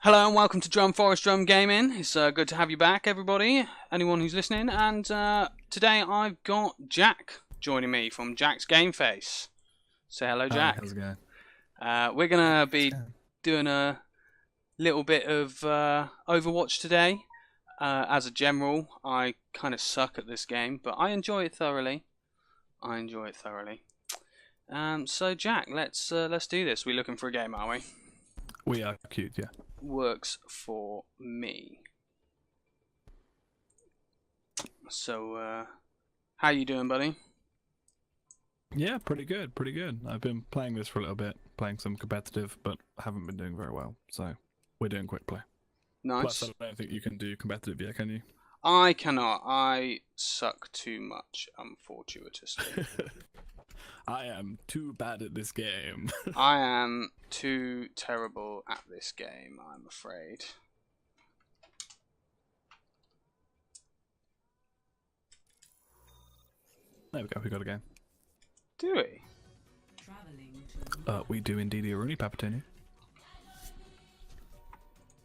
Hello and welcome to Drum Forest Drum Gaming. It's good to have you back, everybody, anyone who's listening. And today I've got Jack joining me from Jack's Game Face. Say hello, Jack. Hi, how's it going? We're going to be doing a little bit of Overwatch today. As a general, I kind of suck at this game, but I enjoy it thoroughly. So Jack, let's do this. We're looking for a game, are we? We are cute, yeah. Works for me. So, how you doing, buddy? Yeah, pretty good, pretty good. I've been playing this for a little bit, playing some competitive, but haven't been doing very well, so we're doing quick play. Nice. Plus, I don't think you can do competitive yet, can you? I cannot. I suck too much, unfortuitously. I am too bad at this game. I am too terrible at this game, I'm afraid. There we go, we got a game. Do we? We do indeed, Iruni Papatini.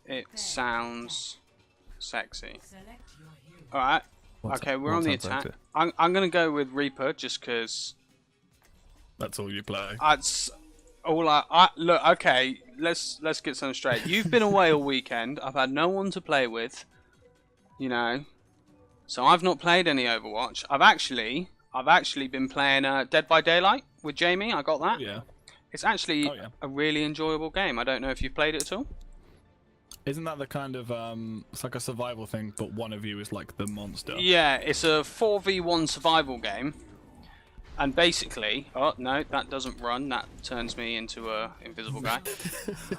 It sounds sexy. Alright. Okay, we're on the attack. I'm going to go with Reaper just because... That's all you play. That's all I look. Okay, let's get something straight. You've been away all weekend. I've had no one to play with, you know. So I've not played any Overwatch. I've actually been playing Dead by Daylight with Jaime. I got that. Yeah. It's actually a really enjoyable game. I don't know if you've played it at all. Isn't that the kind of it's like a survival thing, but one of you is like the monster? Yeah, it's a 4v1 survival game. And basically, oh no, that doesn't run. That turns me into a invisible guy.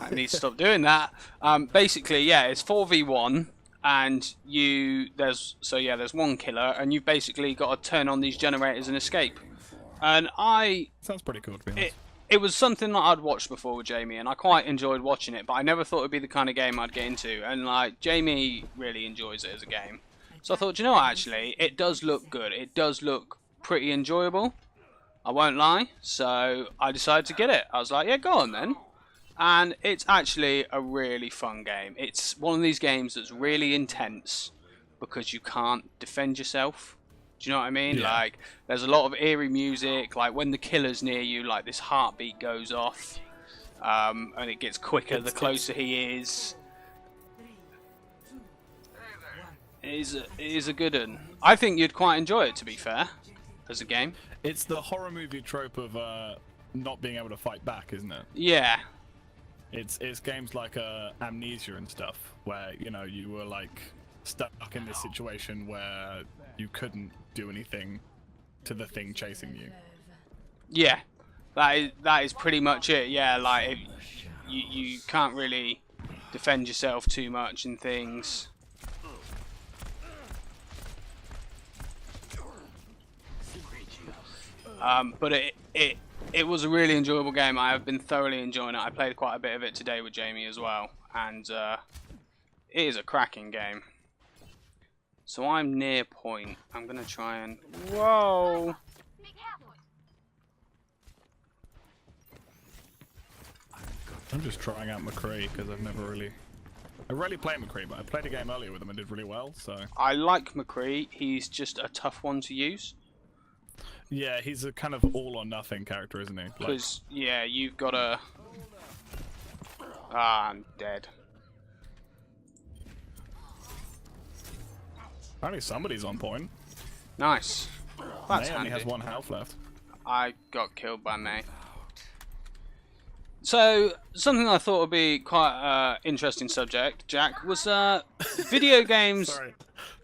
I need to stop doing that. Basically, yeah, it's 4v1, and there's one killer, and you've basically got to turn on these generators and escape. And sounds pretty cool to be honest. It was something that I'd watched before with Jaime, and I quite enjoyed watching it. But I never thought it'd be the kind of game I'd get into. And like Jaime really enjoys it as a game, so I thought, you know what, actually, it does look good. It does look pretty enjoyable. I won't lie, so I decided to get it. I was like, yeah, go on then. And it's actually a really fun game. It's one of these games that's really intense because you can't defend yourself. Do you know what I mean? Yeah. Like, there's a lot of eerie music. Like, when the killer's near you, like, this heartbeat goes off. And it gets quicker the closer he is. It is a good one. I think you'd quite enjoy it, to be fair, as a game. It's the horror movie trope of not being able to fight back, isn't it? Yeah. It's games like Amnesia and stuff, where you were like stuck in this situation where you couldn't do anything to the thing chasing you. Yeah, that is pretty much it. Yeah, like you can't really defend yourself too much and things. But it was a really enjoyable game. I have been thoroughly enjoying it. I played quite a bit of it today with Jaime as well, and it is a cracking game. So I'm near point. I'm gonna try and whoa. I'm just trying out McCree because I rarely play McCree, but I played a game earlier with him and did really well. So I like McCree. He's just a tough one to use. Yeah, he's a kind of all or nothing character, isn't he? Because, yeah, you've got to... Ah, I'm dead. Apparently somebody's on point. Nice. That's May only handy. has one health left. I got killed by May. So, something I thought would be quite an interesting subject, Jack, was video games... Sorry.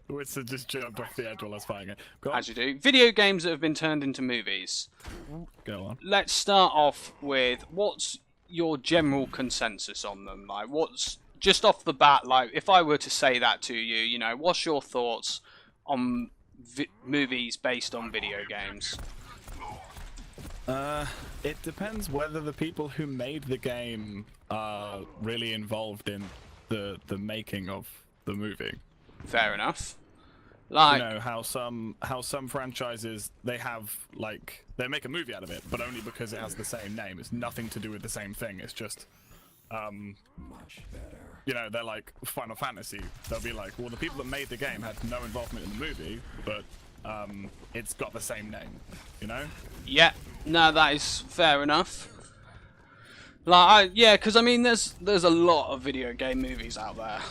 Winston just jumped off the edge while I was fighting it. Go on. As you do. Video games that have been turned into movies. Go on. Let's start off with, what's your general consensus on them? Like, what's, just off the bat, like, if I were to say that to you, what's your thoughts on movies based on video games? It depends whether the people who made the game are really involved in the making of the movie. Fair enough. Like, how some franchises they make a movie out of it, but only because it has the same name. It's nothing to do with the same thing. It's just you know, they're like Final Fantasy. They'll be like, well, the people that made the game had no involvement in the movie, but it's got the same name, you know? Yeah, no, that is fair enough. Like, yeah, because I mean, there's a lot of video game movies out there,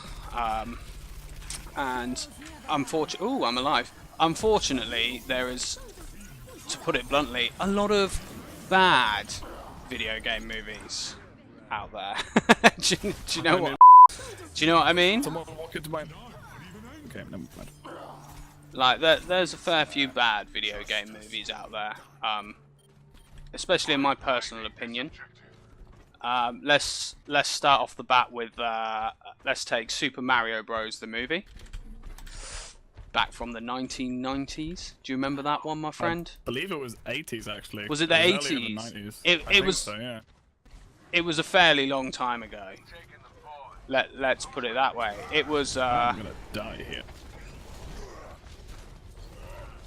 and unfortunately, ooh, I'm alive. Unfortunately, there is, to put it bluntly, a lot of bad video game movies out there. do you know what? Do you know what I mean? Someone walk into my... Okay, never mind. Like, there's a fair few bad video game movies out there, especially in my personal opinion. Let's start off the bat with let's take Super Mario Bros. The movie, back from the 1990s. Do you remember that one, my friend? I believe it was 80s actually. Was it the 80s? 90s. It was. So, yeah. It was a fairly long time ago. Let's put it that way. It was. I'm gonna die here.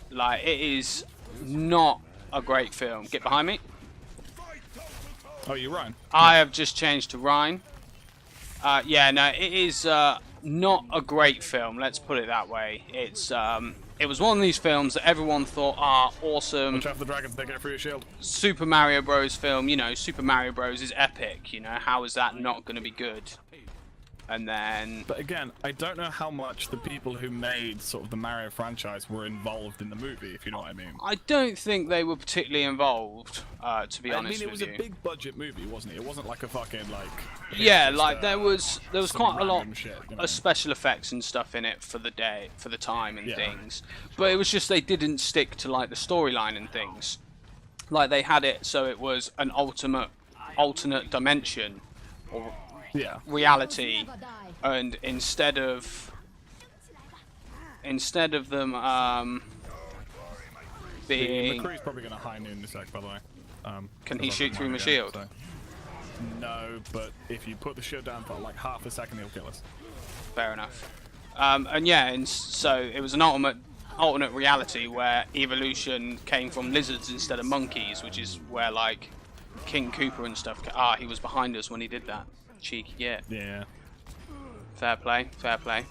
Like, it is not a great film. Get behind me. Oh, you're Ryan. I have just changed to Ryan. Yeah, no, it is not a great film. Let's put it that way. It's it was one of these films that everyone thought are awesome. Watch out for the dragons, they get through your shield. Super Mario Bros. Film, you know, Super Mario Bros. Is epic. You know, how is that not going to be good? And then... But again, I don't know how much the people who made sort of the Mario franchise were involved in the movie, if you know what I mean. I don't think they were particularly involved, to be honest with you. I mean, it was a big budget movie, wasn't it? It wasn't like a fucking, like... Yeah, like, there was quite a lot shit, you know? of special effects and stuff in it for the day, for the time and things. But it was just they didn't stick to, like, the storyline and things. Like, they had it so it was an alternate dimension, or... Yeah. reality, and instead of them being... McCree's probably going to high noon in a sec, by the way. Can he shoot through my shield? So. No, but if you put the shield down for like half a second, he'll kill us. Fair enough. And yeah, and so it was an alternate reality where evolution came from lizards instead of monkeys, which is where, like, King Koopa and stuff... Ah, he was behind us when he did that. Cheeky, yeah. Fair play, fair play.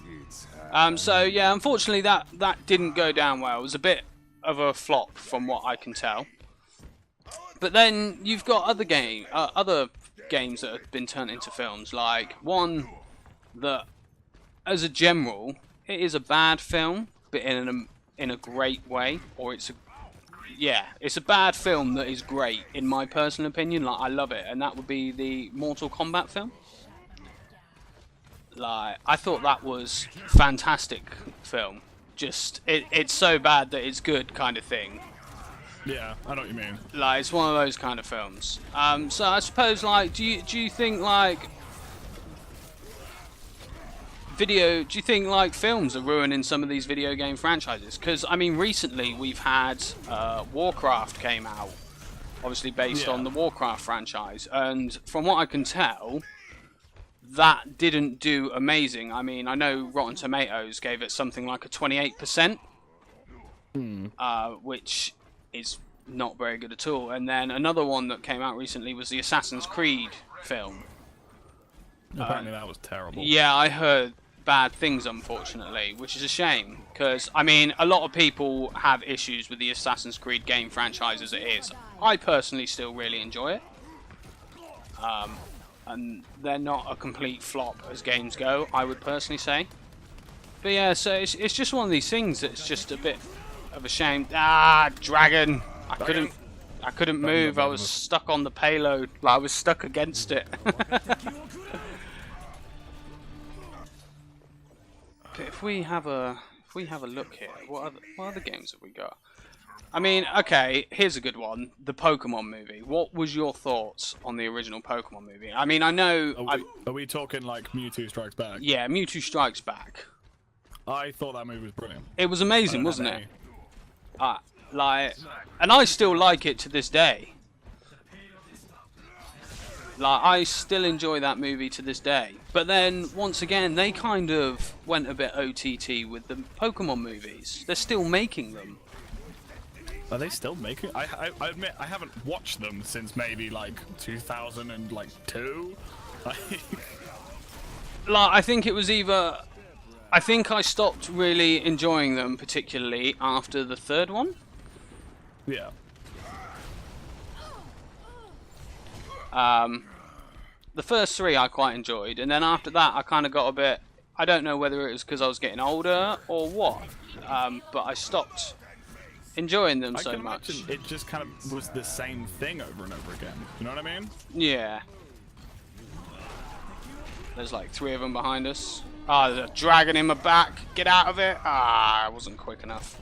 So yeah, unfortunately that didn't go down well. It was a bit of a flop from what I can tell. But then you've got other games that have been turned into films. Like one that, as a general, it is a bad film, but in a great way, or it's a bad film that is great in my personal opinion. Like, I love it, and that would be the Mortal Kombat film. Like, I thought that was fantastic film. Just it's so bad that it's good kind of thing. Yeah, I know what you mean. Like, it's one of those kind of films. So I suppose, like, do you think like films are ruining some of these video game franchises? Because I mean, recently we've had Warcraft came out, obviously based on the Warcraft franchise, and from what I can tell, that didn't do amazing. I mean, I know Rotten Tomatoes gave it something like a 28%, which is not very good at all. And then another one that came out recently was the Assassin's Creed film. Apparently that was terrible. Yeah, I heard bad things, unfortunately, which is a shame, because I mean, a lot of people have issues with the Assassin's Creed game franchise as it is. I personally still really enjoy it, and they're not a complete flop as games go, I would personally say. But yeah, so it's just one of these things that's just a bit of a shame. Ah, dragon! I couldn't move. I was stuck on the payload. I was stuck against it. But if we have a look here, what other games have we got? I mean, okay, here's a good one: the Pokemon movie. What was your thoughts on the original Pokemon movie? I mean, I know. Are we talking like Mewtwo Strikes Back? Yeah, Mewtwo Strikes Back. I thought that movie was brilliant. It was amazing, wasn't it? Like, and I still like it to this day. Like, I still enjoy that movie to this day. But then, once again, they kind of went a bit OTT with the Pokemon movies. They're still making them. Are they still making? I admit I haven't watched them since maybe like 2002. Like, I think it was either... I think I stopped really enjoying them, particularly after the third one. Yeah. The first three I quite enjoyed, and then after that I kind of got a bit... I don't know whether it was because I was getting older or what, but I stopped enjoying them so much. Imagine it just kind of was the same thing over and over again. You know what I mean? Yeah. There's like 3 of them behind us. Ah, there's a dragon in my back. Get out of it. Ah, I wasn't quick enough.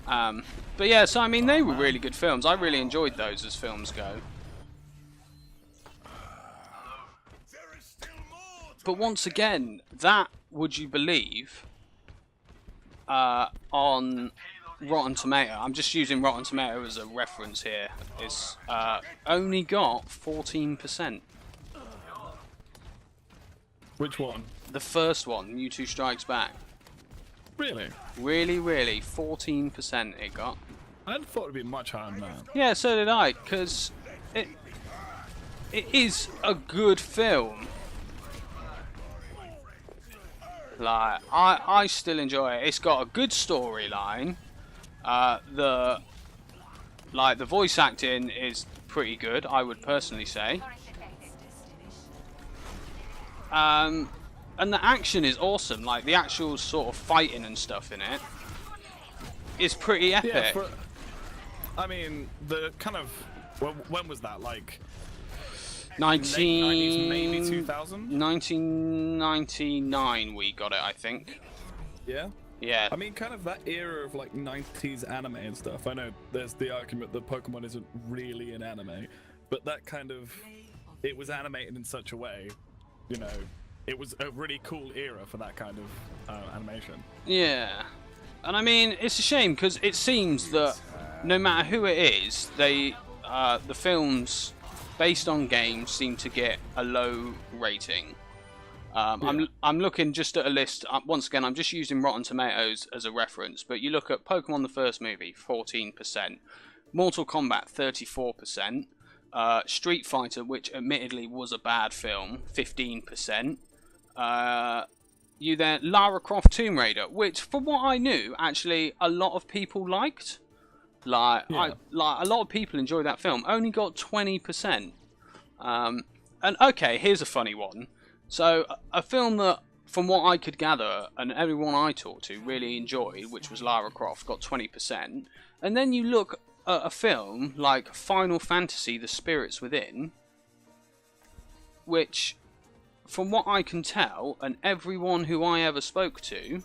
But yeah, so I mean, they were really good films. I really enjoyed those as films go. But once again, that, would you believe, on Rotten Tomato, I'm just using Rotten Tomato as a reference here, it's only got 14%. Which one? The first one, U2 Strikes Back. Really? Really, 14% it got. I thought it'd be much higher than that. Yeah, so did I, because it is a good film. Like, I still enjoy it. It's got a good storyline. The voice acting is pretty good, I would personally say. And the action is awesome. Like, the actual sort of fighting and stuff in it is pretty epic. Yeah, I mean, the kind of... When was that? Like... 1990s, maybe 2000? 1999 we got it, I think. Yeah? Yeah. I mean, kind of that era of like 90s anime and stuff. I know there's the argument that Pokemon isn't really an anime, but that kind of... It was animated in such a way, you know, it was a really cool era for that kind of animation. Yeah. And I mean, it's a shame because it seems that no matter who it is, the films based on games seem to get a low rating. I'm looking just at a list. Once again, I'm just using Rotten Tomatoes as a reference, but you look at Pokemon the first movie, 14%. Mortal Kombat, 34%. Street Fighter, which admittedly was a bad film, 15%. You then Lara Croft Tomb Raider, which, from what I knew, actually a lot of people liked. Like a lot of people enjoyed that film. Only got 20%. And okay, here's a funny one. So a film that, from what I could gather, and everyone I talked to really enjoyed, which was Lara Croft, got 20%. And then you look at a film like Final Fantasy: The Spirits Within, which, from what I can tell, and everyone who I ever spoke to,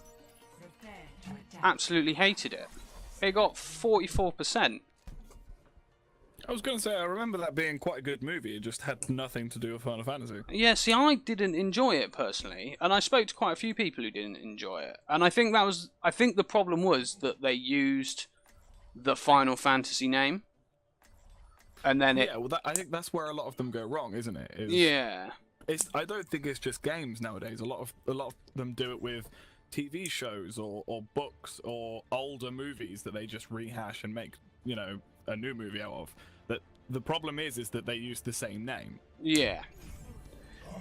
absolutely hated it. It got 44%. I was going to say, I remember that being quite a good movie. It just had nothing to do with Final Fantasy. Yeah, see, I didn't enjoy it personally, and I spoke to quite a few people who didn't enjoy it. And I think the problem was that they used the Final Fantasy name, and then I think that's where a lot of them go wrong, isn't it? Yeah. I don't think it's just games nowadays. A lot of them do it with TV shows or books or older movies that they just rehash and make, you know, a new movie out of. That the problem is that they use the same name. Yeah.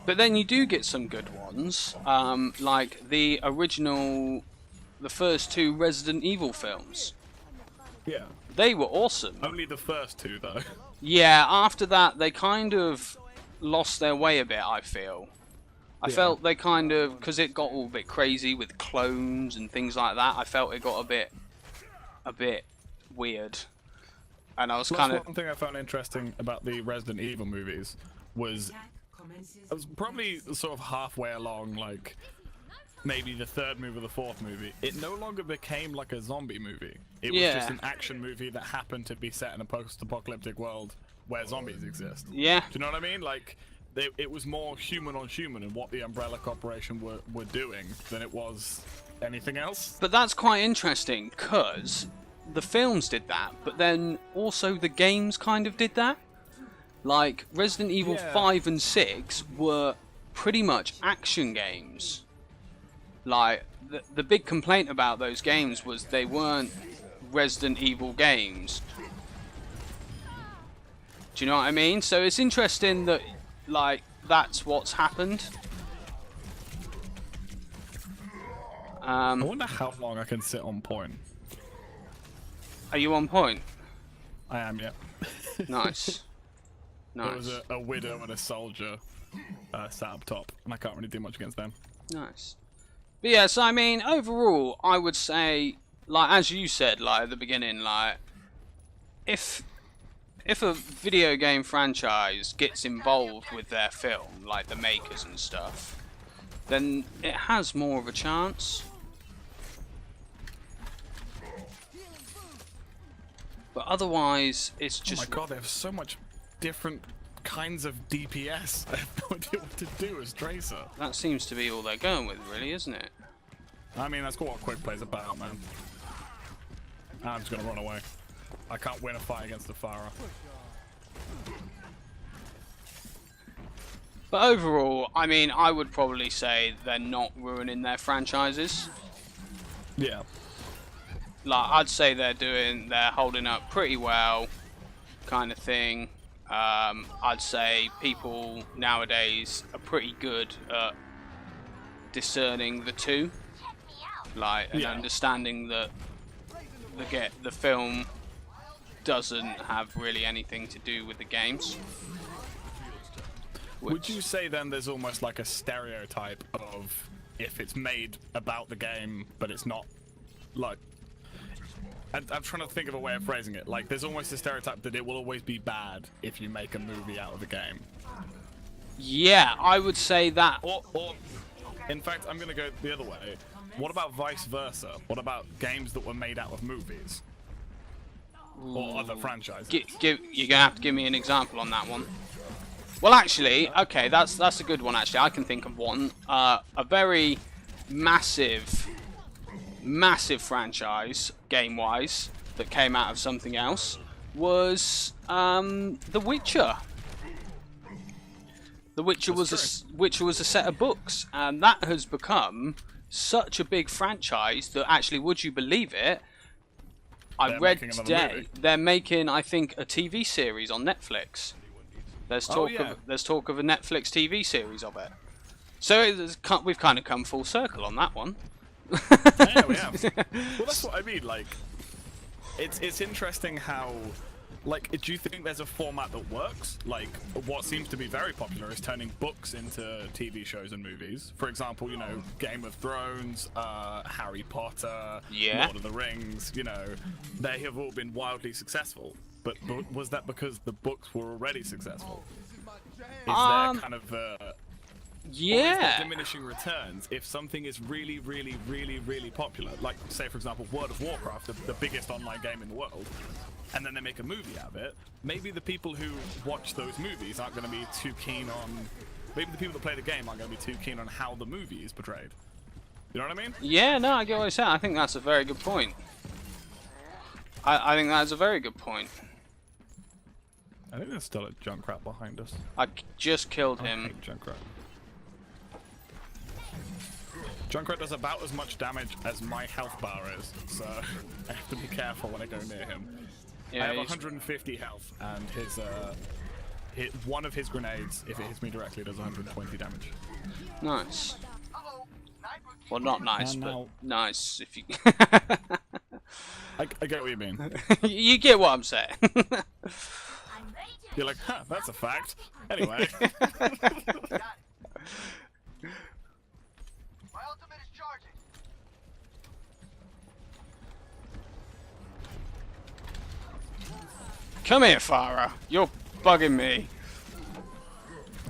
But then you do get some good ones, like the first 2 Resident Evil films. Yeah. They were awesome. Only the first 2, though. Yeah, after that they kind of lost their way a bit, I feel. I felt they kind of, because it got all a bit crazy with clones and things like that, I felt it got a bit weird. And I was kind of... One thing I found interesting about the Resident Evil movies was I was probably sort of halfway along, like maybe the 3rd movie or the 4th movie. It no longer became like a zombie movie. It was just an action movie that happened to be set in a post-apocalyptic world where zombies exist. Yeah. Do you know what I mean? Like, it was more human on human and what the Umbrella Corporation were doing than it was anything else. But that's quite interesting, because the films did that, but then also the games kind of did that. Like, Resident Evil 5 and 6 were pretty much action games. Like, the big complaint about those games was they weren't Resident Evil games. Do you know what I mean? So it's interesting that like that's what's happened. I wonder how long I can sit on point. Are you on point? I am, yeah. Nice. Nice. There was a widow and a soldier sat up top, and I can't really do much against them. Nice. But yeah, so I mean, overall, I would say, like as you said, like at the beginning, like if a video game franchise gets involved with their film, like the makers and stuff, then it has more of a chance. But otherwise, it's just... Oh my god, they have so much different kinds of DPS. I have no idea what to do as Tracer. That seems to be all they're going with, really, isn't it? I mean, that's what quick play's about, man. I'm just gonna run away. I can't win a fight against the Pharah. But overall, I mean, I would probably say they're not ruining their franchises. Yeah. Like, I'd say they're holding up pretty well, kind of thing. I'd say people nowadays are pretty good at discerning the two, like, and understanding that the film doesn't have really anything to do with the games. Would you say then there's almost like a stereotype of if it's made about the game, but it's not, like, I'm trying to think of a way of phrasing it. Like, there's almost a stereotype that it will always be bad if you make a movie out of the game. Yeah, I would say that. Or in fact, I'm going to go the other way. What about vice versa? What about games that were made out of movies? Or other franchises? You're going to have to give me an example on that one. Well, actually, okay, that's a good one, actually. I can think of one. A very massive franchise, game-wise, that came out of something else was The Witcher. The Witcher was a set of books, and that has become such a big franchise that actually, would you believe it? I read today they're making, I think, a TV series on Netflix. There's talk of a Netflix TV series of it. So we've kind of come full circle on that one. Yeah, we have. Well, that's what I mean. Like, it's interesting how, like, do you think there's a format that works? Like, what seems to be very popular is turning books into TV shows and movies. For example, you know, Game of Thrones, Harry Potter, Lord of the Rings. You know, they have all been wildly successful. But was that because the books were already successful? Is there kind of diminishing returns if something is really, really, really, really popular? Like, say, for example, World of Warcraft, the biggest online game in the world, and then they make a movie out of it. Maybe the people who watch those movies aren't going to be too keen on... Maybe the people that play the game aren't going to be too keen on how the movie is portrayed. You know what I mean? Yeah, no, I get what you're saying. I think that's a very good point. I think that's a very good point. I think there's still a Junkrat behind us. I just killed him. I hate Junkrat. Junkrat does about as much damage as my health bar is, so I have to be careful when I go near him. Yeah, I have 150 health, and one of his grenades, if it hits me directly, does 120 damage. Nice. Well, not nice, but nice if you... I get what you mean. You get what I'm saying. You're like, huh, that's a fact. Anyway. My ultimate is charging. Come here, Farah. You're bugging me.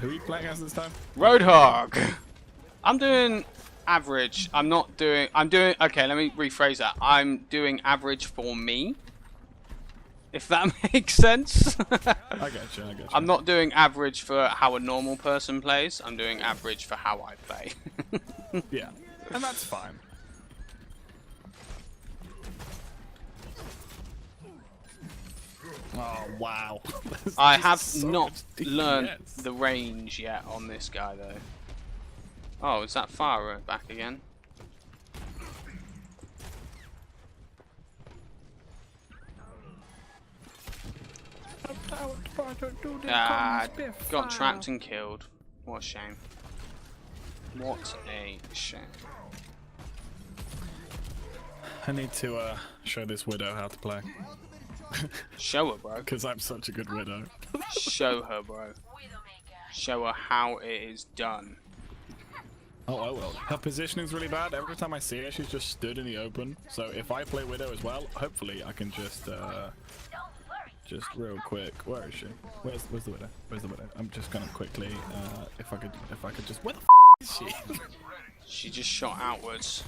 Who are you playing as this time? Roadhog. I'm doing average. I'm doing, okay, let me rephrase that. I'm doing average for me. If that makes sense. I get you. I'm not doing average for how a normal person plays. I'm doing average for how I play. Yeah, and that's fine. Oh, wow. I have not learned the range yet on this guy, though. Oh, is that Farah back again? Ah, got trapped and killed. What a shame. What a shame. I need to show this widow how to play. Show her, bro. Because I'm such a good widow. Show her, bro. Show her how it is done. Oh, I will. Her positioning's really bad. Every time I see her, she's just stood in the open. So if I play widow as well, hopefully I can just real quick. Where is she? Where's the widow? Where's the widow? I'm just gonna quickly, if I could just. Where the is she? She just shot outwards.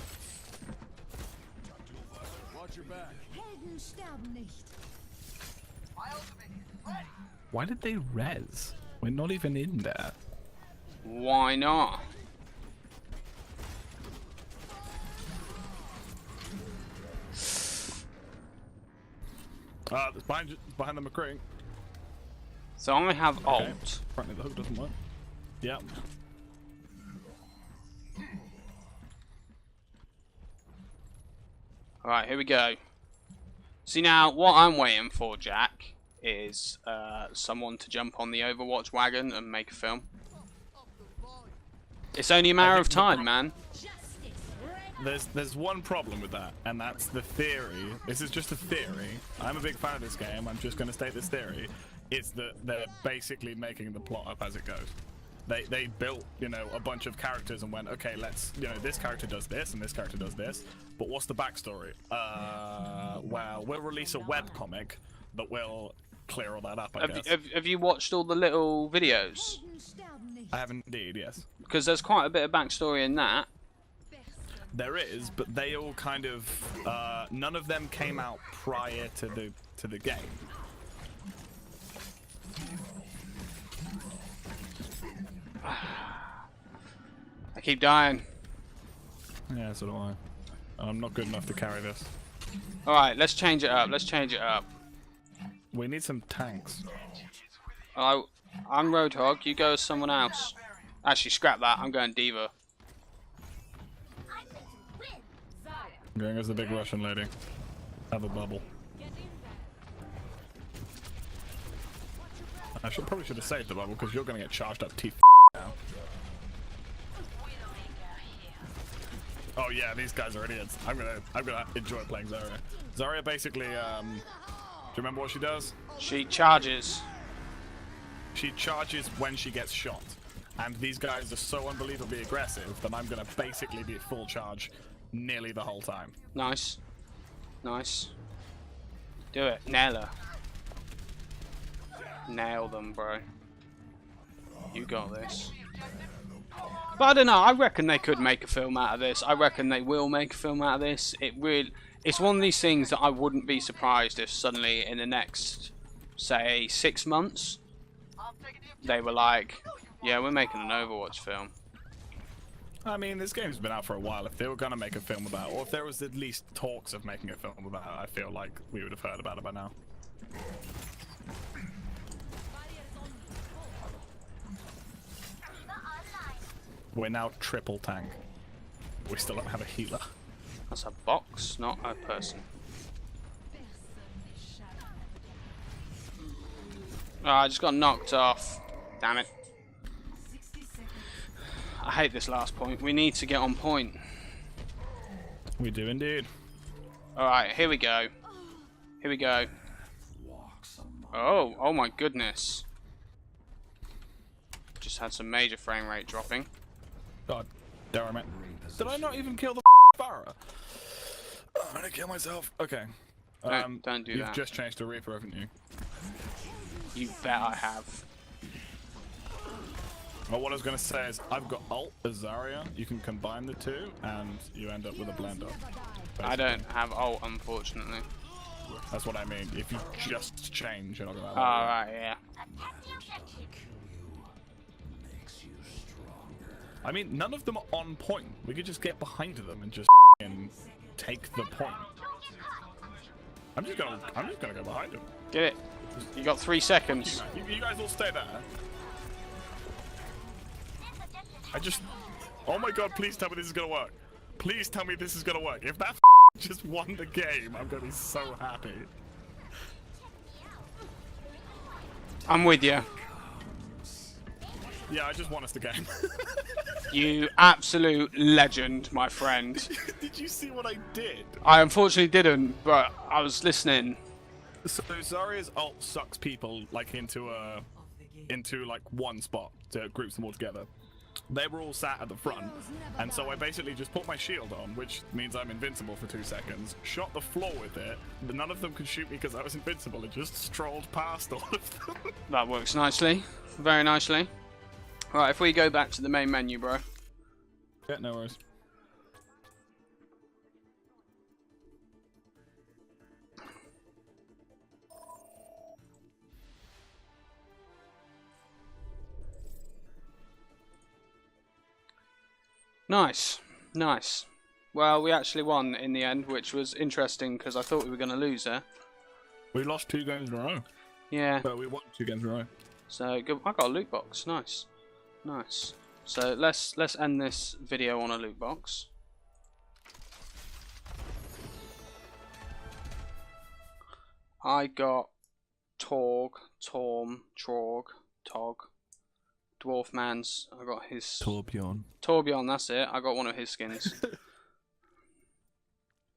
Why did they res? We're not even in there. Why not? It's behind the McCree. So I have Okay. ult. Apparently the hook doesn't work. Yep. Alright, here we go. See now, what I'm waiting for, Jack, is someone to jump on the Overwatch wagon and make a film. It's only a matter of time, man. There's one problem with that, and that's the theory. This is just a theory. I'm a big fan of this game. I'm just going to state this theory. It's that they're basically making the plot up as it goes. They built, you know, a bunch of characters and went, okay, let's, you know, this character does this and this character does this, but what's the backstory? Well, we'll release a webcomic that will clear all that up, I guess. Have you watched all the little videos? I have indeed, yes. Because there's quite a bit of backstory in that. There is, but they all kind of, none of them came out prior to the game. I keep dying. Yeah, so do I. I'm not good enough to carry this. Alright, let's change it up. Let's change it up. We need some tanks. I'm Roadhog, you go as someone else. Actually, scrap that. I'm going Diva. I'm going as the big Russian lady. Have a bubble. I probably should have saved the bubble because you're going to get charged up teeth now. Oh yeah, these guys are idiots. I'm gonna enjoy playing Zarya. Zarya basically, do you remember what she does? She charges. She charges when she gets shot. And these guys are so unbelievably aggressive that I'm gonna basically be at full charge nearly the whole time. Nice. Nice. Do it. Nail her. Nail them, bro. You got this. But I don't know, I reckon they could make a film out of this. I reckon they will make a film out of this. It's one of these things that I wouldn't be surprised if suddenly in the next, say, 6 months, they were like, yeah, we're making an Overwatch film. I mean, this game's been out for a while. If they were gonna make a film about it, or if there was at least talks of making a film about it, I feel like we would have heard about it by now. We're now triple tank. We still don't have a healer. That's a box, not a person. Oh, I just got knocked off. Damn it. I hate this last point. We need to get on point. We do indeed. Alright, here we go. Here we go. Oh my goodness. Just had some major frame rate dropping. God damn it. Did I not even kill the Farah? Oh, I'm gonna kill myself. Okay. Don't do that. You've just changed to Reaper, haven't you? You bet I have. Well, what I was gonna say is, I've got ult as Zarya. You can combine the two, and you end up with a blender. I don't have ult, unfortunately. That's what I mean. If you just change, you're not gonna have Alright, yeah. I mean, none of them are on point. We could just get behind them and just take the point. I'm just gonna go behind him. Get it. You got 3 seconds. You guys all stay there. Oh my god, please tell me this is gonna work. Please tell me this is gonna work. If that just won the game, I'm gonna be so happy. I'm with you. Yeah, I just won us the game. You absolute legend, my friend. Did you see what I did? I unfortunately didn't, but I was listening. So Zarya's ult sucks people like into like one spot to groups them all together. They were all sat at the front, and so I basically just put my shield on, which means I'm invincible for 2 seconds, shot the floor with it, none of them could shoot me because I was invincible, and just strolled past all of them. That works nicely. Very nicely. Right, if we go back to the main menu, bro. Yeah, no worries. Nice. Nice. Well, we actually won in the end, which was interesting because I thought we were going to lose there. We lost 2 games in a row. Yeah. But we won 2 games in a row. So good. I got a loot box. Nice. Nice. So let's end this video on a loot box. I got Torg, Torm, Trog, Tog, Dwarfman's. I got his Torbjorn. Torbjorn, that's it. I got one of his skins.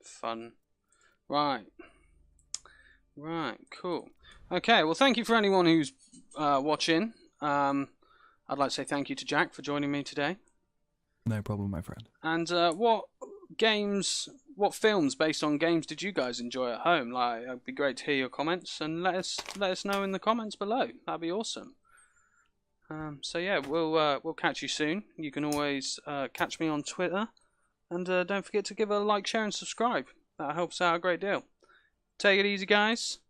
Fun. Right. Right, cool. Okay, well thank you for anyone who's watching. I'd like to say thank you to Jack for joining me today. No problem, my friend. And what films based on games did you guys enjoy at home? Like, it'd be great to hear your comments and let us know in the comments below. That'd be awesome. So yeah, we'll catch you soon. You can always catch me on Twitter, and don't forget to give a like, share, and subscribe. That helps out a great deal. Take it easy, guys.